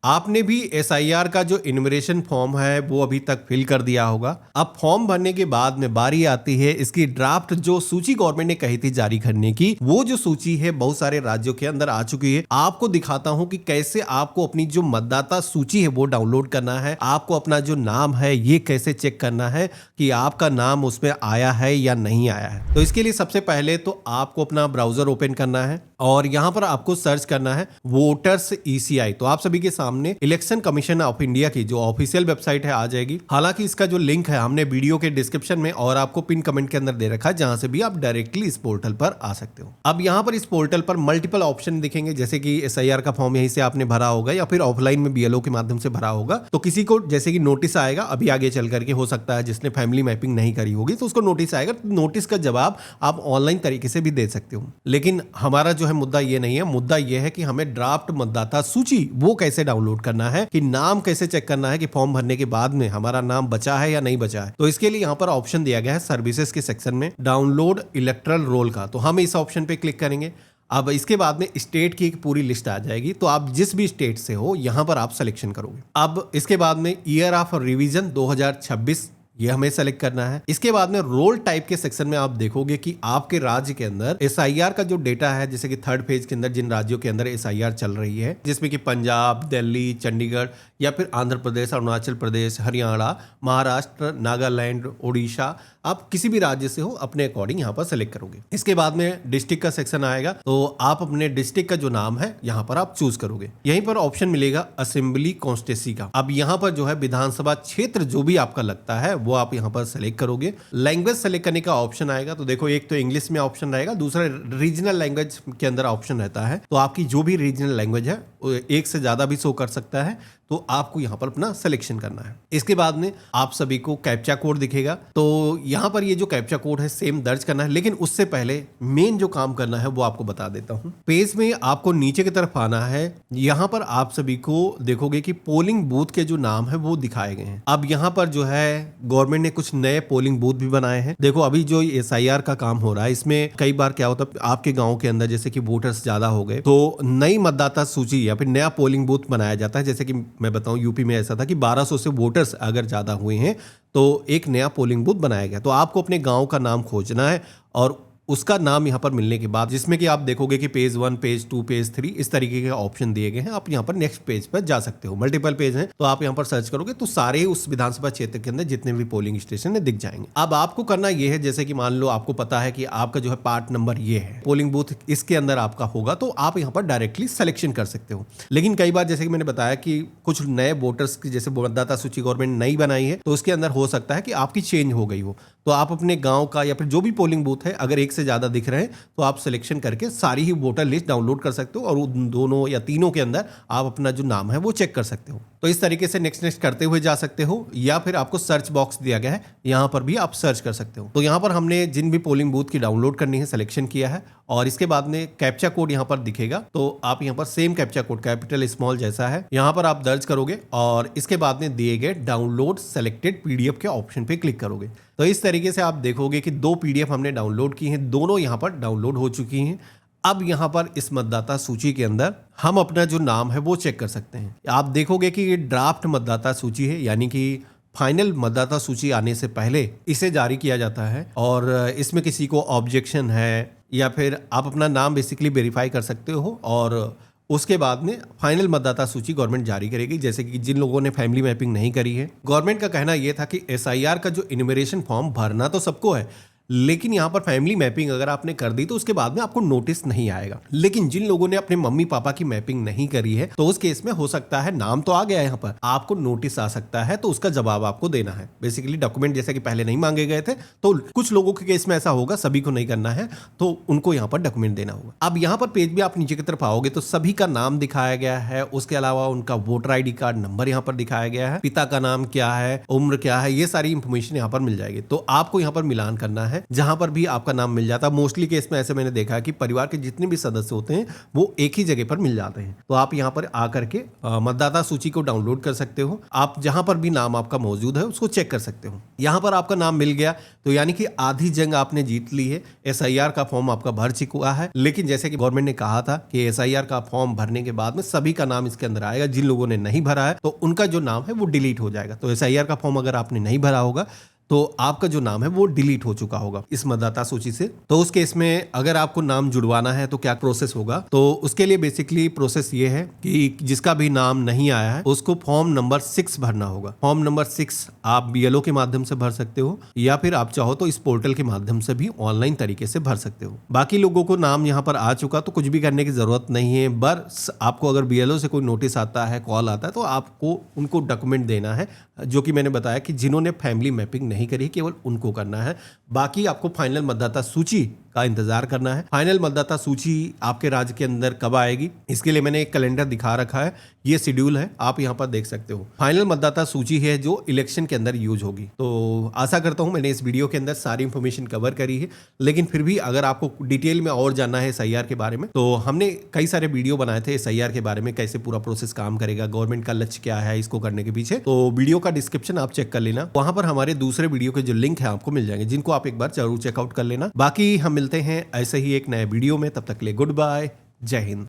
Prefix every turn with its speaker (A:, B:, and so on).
A: आपने भी एसआईआर का जो इन्यूमरेशन फॉर्म है वो अभी तक फिल कर दिया होगा। अब फॉर्म भरने के बाद में बारी आती है इसकी ड्राफ्ट जो सूची गवर्नमेंट ने कही थी जारी करने की, वो जो सूची है बहुत सारे राज्यों के अंदर आ चुकी है। आपको दिखाता हूं कि कैसे आपको अपनी जो मतदाता सूची है वो डाउनलोड करना है, आपको अपना जो नाम है ये कैसे चेक करना है कि आपका नाम उसमें आया है या नहीं आया है। तो इसके लिए सबसे पहले तो आपको अपना ब्राउजर ओपन करना है और यहां पर आपको सर्च करना है वोटर्स ईसीआई। तो आप सभी के सामने इलेक्शन कमीशन ऑफ इंडिया की जो ऑफिशियल वेबसाइट है आ जाएगी। हालांकि इसका जो लिंक है हमने वीडियो के डिस्क्रिप्शन में और आपको पिन कमेंट के अंदर दे रखा है, जहां से भी आप डायरेक्टली इस पोर्टल पर आ सकते हो। अब यहां पर इस पोर्टल पर मल्टीपल ऑप्शन दिखेंगे, जैसे कि एसआईआर का फॉर्म यहीं से आपने भरा होगा या फिर ऑफलाइन में बीएलओ के माध्यम से भरा होगा। तो किसी को जैसे कि नोटिस आएगा, अभी आगे चल करके हो सकता है जिसने फैमिली मैपिंग नहीं करी होगी तो उसको नोटिस आएगा। नोटिस का जवाब आप ऑनलाइन तरीके से भी दे सकते हो। लेकिन हमारा जो है मुद्दा ये नहीं है, मुद्दा यह है कि हमें ड्राफ्ट मतदाता सूची वो कैसे डाउनलोड करना है, कि नाम कैसे चेक करना है कि फॉर्म भरने के बाद में हमारा नाम बचा है या नहीं बचा है। तो इसके लिए यहाँ पर ऑप्शन दिया गया है सर्विसेज के सेक्शन में डाउनलोड इलेक्टरल रोल का। तो हम इस ऑप्शन पे क्लिक करेंगे। अब इसके बाद में स्टेट की एक पूरी लिस्ट आ जाएगी, तो आप जिस भी स्टेट से हो यहां पर आप सिलेक्शन करोगे। अब इसके बाद में ईयर ऑफ रिवीजन 2026 ये हमें सेलेक्ट करना है। इसके बाद में रोल टाइप के सेक्शन में आप देखोगे कि आपके राज्य के अंदर एसआईआर का जो डेटा है, जैसे कि थर्ड फेज के अंदर जिन राज्यों के अंदर एसआईआर चल रही है, जिसमें कि पंजाब, दिल्ली, चंडीगढ़ या फिर आंध्र प्रदेश, अरुणाचल प्रदेश, हरियाणा, महाराष्ट्र, नागालैंड, ओडिशा, आप किसी भी राज्य से हो अपने अकॉर्डिंग यहाँ पर सेलेक्ट करोगे। इसके बाद में डिस्ट्रिक्ट का सेक्शन आएगा, तो आप अपने डिस्ट्रिक्ट का जो नाम है यहाँ पर आप चूज करोगे। यहीं पर ऑप्शन मिलेगा असेंबली कॉन्स्टिट्यूंसी का। अब यहाँ पर जो है विधानसभा क्षेत्र जो भी आपका लगता है वो आप यहाँ पर सेलेक्ट करोगे। लैंग्वेज सेलेक्ट करने का ऑप्शन आएगा, तो देखो एक तो इंग्लिश में ऑप्शन रहेगा, दूसरा रीजनल लैंग्वेज के अंदर ऑप्शन रहता है। तो आपकी जो भी रीजनल लैंग्वेज है एक से ज्यादा भी शो कर सकता है, तो आपको यहाँ पर अपना सिलेक्शन करना है। इसके बाद में आप सभी को कैप्चा कोड दिखेगा, तो यहाँ पर ये जो कैप्चा कोड है सेम दर्ज करना है। लेकिन उससे पहले मेन जो काम करना है वो आपको बता देता हूँ। पेज में आपको नीचे की तरफ आना है। यहाँ पर आप सभी को देखोगे कि पोलिंग बूथ के जो नाम है वो दिखाए गए हैं। अब यहाँ पर जो है गवर्नमेंट ने कुछ नए पोलिंग बूथ भी बनाए हैं। देखो अभी जो एसआईआर का काम हो रहा है, इसमें कई बार क्या होता है आपके गाँव के अंदर जैसे कि वोटर्स ज्यादा हो गए तो नई मतदाता सूची या फिर नया पोलिंग बूथ बनाया जाता है। जैसे कि मैं बताऊं यूपी में ऐसा था कि 1200 से वोटर्स अगर ज्यादा हुए हैं तो एक नया पोलिंग बूथ बनाया गया। तो आपको अपने गांव का नाम खोजना है और उसका नाम यहाँ पर मिलने के बाद, जिसमें कि आप देखोगे कि पेज 1, पेज 2, पेज 3 इस तरीके के ऑप्शन दिए गए हैं। आप यहाँ पर नेक्स्ट पेज पर जा सकते हो। मल्टीपल पेज हैं तो आप यहाँ पर सर्च करोगे तो सारे उस विधानसभा क्षेत्र के अंदर जितने भी पोलिंग स्टेशन है दिख जाएंगे। अब आपको करना यह है, जैसे कि मान लो आपको पता है कि आपका जो है पार्ट नंबर ये है, पोलिंग बूथ इसके अंदर आपका होगा, तो आप यहाँ पर डायरेक्टली सिलेक्शन कर सकते हो। लेकिन कई बार जैसे कि मैंने बताया कि कुछ नए वोटर्स की जैसे मतदाता सूची गवर्नमेंट नई बनाई है, तो उसके अंदर हो सकता है कि आपकी चेंज हो गई हो। तो आप अपने गांव का या फिर जो भी पोलिंग बूथ है अगर एक से ज्यादा दिख रहे हैं तो आप सिलेक्शन करके सारी ही वोटर लिस्ट डाउनलोड कर सकते हो और उन दोनों या तीनों के अंदर आप अपना जो नाम है वो चेक कर सकते हो। तो इस तरीके से नेक्स्ट करते हुए जा सकते हो, या फिर आपको सर्च बॉक्स दिया गया है यहाँ पर भी आप सर्च कर सकते हो। तो यहाँ पर हमने जिन भी पोलिंग बूथ की डाउनलोड करनी है सिलेक्शन किया है और इसके बाद में कैप्चा कोड यहाँ पर दिखेगा। तो आप यहाँ पर same captcha code capital small जैसा है यहाँ पर आप दर्ज करोगे और इसके बाद में दिए गए डाउनलोड सेलेक्टेड पीडीएफ के ऑप्शन पे क्लिक करोगे। तो इस तरीके से आप देखोगे कि 2 पीडीएफ हमने डाउनलोड की हैं, दोनों यहाँ पर डाउनलोड हो चुकी हैं। अब यहाँ पर इस मतदाता सूची के अंदर हम अपना जो नाम है वो चेक कर सकते हैं। आप देखोगे कि ये ड्राफ्ट मतदाता सूची है, यानी कि फाइनल मतदाता सूची आने से पहले इसे जारी किया जाता है और इसमें किसी को ऑब्जेक्शन है या फिर आप अपना नाम बेसिकली वेरीफाई कर सकते हो और उसके बाद में फाइनल मतदाता सूची गवर्नमेंट जारी करेगी। जैसे कि जिन लोगों ने फैमिली मैपिंग नहीं करी है, गवर्नमेंट का कहना यह था कि एसआईआर का जो इन्यूमरेशन फॉर्म भरना तो सबको है, लेकिन यहाँ पर फैमिली मैपिंग अगर आपने कर दी तो उसके बाद में आपको नोटिस नहीं आएगा। लेकिन जिन लोगों ने अपने मम्मी पापा की मैपिंग नहीं करी है तो उस केस में हो सकता है नाम तो आ गया है, यहाँ पर आपको नोटिस आ सकता है, तो उसका जवाब आपको देना है। बेसिकली डॉक्यूमेंट जैसे कि पहले नहीं मांगे गए थे, तो कुछ लोगों के केस में ऐसा होगा, सभी को नहीं करना है, तो उनको यहाँ पर डॉक्यूमेंट देना होगा। अब यहाँ पर पेज भी आप नीचे की तरफ आओगे तो सभी का नाम दिखाया गया है, उसके अलावा उनका वोटर ID कार्ड नंबर यहाँ पर दिखाया गया है, पिता का नाम क्या है, उम्र क्या है, ये सारी इंफॉर्मेशन यहाँ पर मिल जाएगी। तो आपको यहाँ पर मिलान करना है है जहां पर भी आपका नाम मिल जाता है। मोस्टली केस में ऐसे मैंने देखा है कि परिवार के जितने भी सदस्य होते हैं वो एक ही जगह पर मिल जाते हैं। तो आप यहाँ पर आकर के मतदाता सूची को डाउनलोड कर सकते हो। आप जहां पर भी नाम आपका मौजूद है उसको चेक कर सकते हो। यहाँ पर आपका नाम मिल गया तो यानी कि आधी जंग आपने जीत ली है। SIR का फॉर्म आपका भर चुका है, लेकिन जैसे कि गवर्नमेंट ने कहा था कि SIR का फॉर्म भरने के बाद में सभी का नाम इसके अंदर आएगा। जिन लोगों ने नहीं भरा है तो उनका जो नाम है वो डिलीट हो जाएगा। तो SIR का फॉर्म अगर आपने नहीं भरा होगा तो आपका जो नाम है वो डिलीट हो चुका होगा इस मतदाता सूची से। तो उस केस में अगर आपको नाम जुड़वाना है तो क्या प्रोसेस होगा, तो उसके लिए बेसिकली प्रोसेस ये है कि जिसका भी नाम नहीं आया है उसको फॉर्म नंबर 6 भरना होगा। फॉर्म नंबर 6 आप BLO के माध्यम से भर सकते हो या फिर आप चाहो तो इस पोर्टल के माध्यम से भी ऑनलाइन तरीके से भर सकते हो। बाकी लोगों को नाम यहाँ पर आ चुका तो कुछ भी करने की जरूरत नहीं है। बस आपको अगर BLO से कोई नोटिस आता है, कॉल आता है, तो आपको उनको डॉक्यूमेंट देना है, जो कि मैंने बताया कि जिन्होंने फैमिली मैपिंग नहीं करी केवल उनको करना है। बाकी आपको फाइनल मतदाता सूची का इंतजार करना है। फाइनल मतदाता सूची आपके राज्य के अंदर कब आएगी इसके लिए मैंने एक कैलेंडर दिखा रखा है। ये शेड्यूल है, आप यहाँ पर देख सकते हो। फाइनल मतदाता सूची है जो इलेक्शन के अंदर यूज होगी। तो आशा करता हूँ मैंने इस वीडियो के अंदर सारी इंफॉर्मेशन कवर करी है, लेकिन फिर भी अगर आपको डिटेल में और जानना है SIR के बारे में तो हमने कई सारे वीडियो बनाए थे SIR के बारे में, कैसे पूरा प्रोसेस काम करेगा, गवर्नमेंट का लक्ष्य क्या है इसको करने के पीछे। तो वीडियो का डिस्क्रिप्शन आप चेक कर लेना, वहां पर हमारे दूसरे वीडियो के जो लिंक है आपको मिल जाएंगे, जिनको आप एक बार जरूर चेकआउट कर लेना। बाकी हम मिलते हैं ऐसे ही एक नए वीडियो में, तब तक के लिए गुड बाय, जय हिंद।